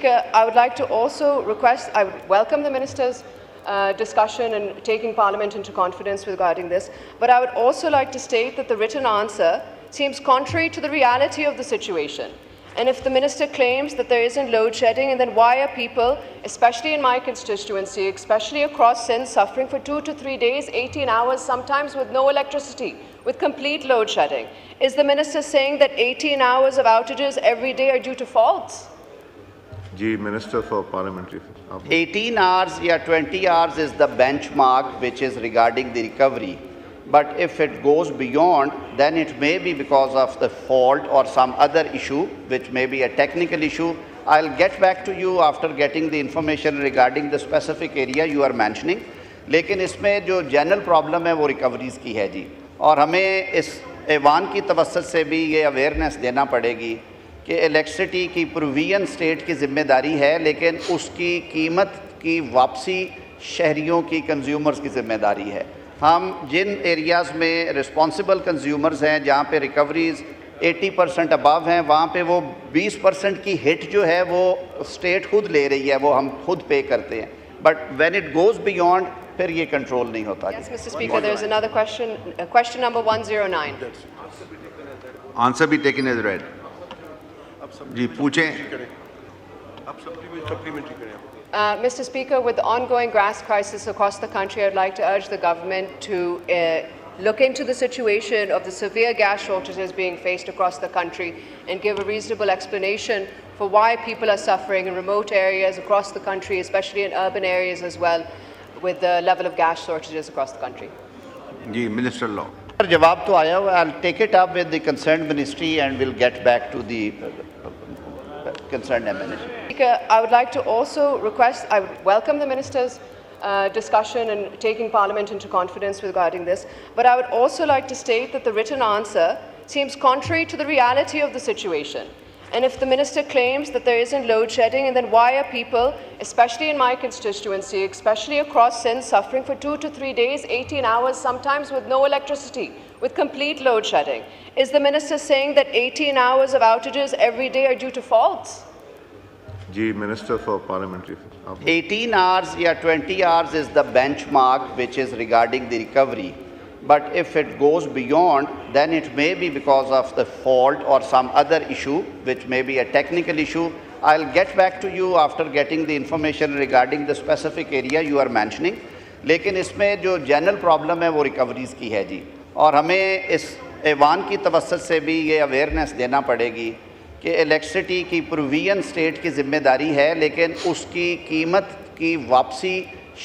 Speaker, I would like to also request, I would welcome the Minister's discussion and taking Parliament into confidence regarding this, but I would also like to state that the written answer seems contrary to the reality of the situation. And if the Minister claims that there isn't load shedding, then why are people, especially in my constituency, especially across Sindh, suffering for 2 to 3 days, 18 hours, sometimes with no electricity, with complete load shedding? Is the Minister saying that 18 hours of outages every day are due to faults? Minister for Parliamentary. 18 hours or 20 hours is the benchmark which is regarding the recovery. But if it goes beyond, then it may be because of the fault or some other issue, which may be a technical issue. I'll get back to you after getting the information regarding the specific area you are mentioning. लेकिन इसमें जो general problem है वो रिकवरीज़ की है जी, और हमें इस ऐवान की तवस्सुत से भी ये अवेयरनेस देना पड़ेगी कि इलेक्ट्रिसिटी की प्रोविजन स्टेट की ज़िम्मेदारी है, लेकिन उसकी कीमत की वापसी शहरियों की कंज्यूमर्स की ज़िम्मेदारी है। हम जिन एरियाज़ में रिस्पॉन्सिबल कंज्यूमर्स हैं, जहाँ पे रिकवरीज़ 80% अबव हैं, वहाँ पे वो 20% की हिट जो है वो स्टेट खुद ले रही है, वो हम खुद पे करते हैं। But when it goes beyond, फिर ये कंट्रोल नहीं होता। Yes, Mr. Speaker, there is another question, question number 109. Answer be taken as read. जी पूछें। Mr. Speaker, with the ongoing gas crisis across the country, I'd like to urge the government to look into the situation of the severe gas shortages being faced across the country and give a reasonable explanation for why people are suffering in remote areas across the country, especially in urban areas as well, with the level of gas shortages across the country. Minister Law. जवाब तो आया हुआ, I'll take it up with the concerned ministry and we'll get back to the concerned MNA. Speaker, I would like to also request, I would welcome the Minister's discussion and taking Parliament into confidence regarding this, but I would also like to state that the written answer seems contrary to the reality of the situation. And if the Minister claims that there isn't load shedding, then why are people, especially in my constituency, especially across Sindh, suffering for 2 to 3 days, 18 hours, sometimes with no electricity, with complete load shedding? Is the Minister saying that 18 hours of outages every day are due to faults? Minister for Parliamentary. 18 hours or 20 hours is the benchmark which is regarding the recovery. But if it goes beyond, then it may be because of the fault or some other issue, which may be a technical issue. I'll get back to you after getting the information regarding the specific area you are mentioning. लेकिन इसमें जो general problem है वो रिकवरीज़ की है जी, और हमें इस ऐवान की तवस्सुत से भी ये अवेयरनेस देना पड़ेगी कि इलेक्ट्रिसिटी की प्रोविजन स्टेट की ज़िम्मेदारी है, लेकिन उसकी कीमत की वापसी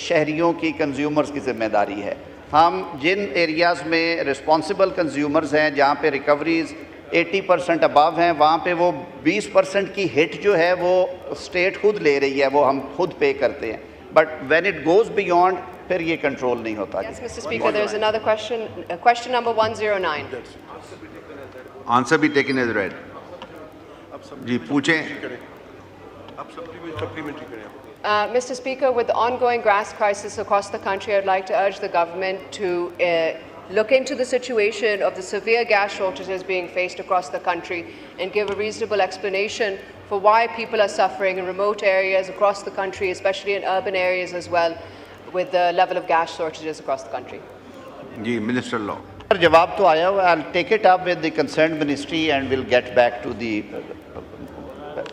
शहरियों की कंज्यूमर्स की ज़िम्मेदारी है। हम जिन एरियाज़ में रिस्पॉन्सिबल कंज्यूमर्स हैं, जहाँ पे रिकवरीज़ 80% अबव हैं, वहाँ पे वो 20% की हिट जो है वो स्टेट खुद ले रही है, वो हम खुद पे करते हैं। But when it goes beyond, फिर ये कंट्रोल नहीं होता। Yes, Mr. Speaker, there is another question, question number 109. Answer be taken as read. जी पूछें। Mr. Speaker, with the ongoing gas crisis across the country, I'd like to urge the government to look into the situation of the severe gas shortages being faced across the country and give a reasonable explanation for why people are suffering in remote areas across the country, especially in urban areas as well, with the level of gas shortages across the country. Minister Law. जवाब तो आया हुआ, I'll take it up with the concerned ministry and we'll get back to the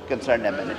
concerned MNA.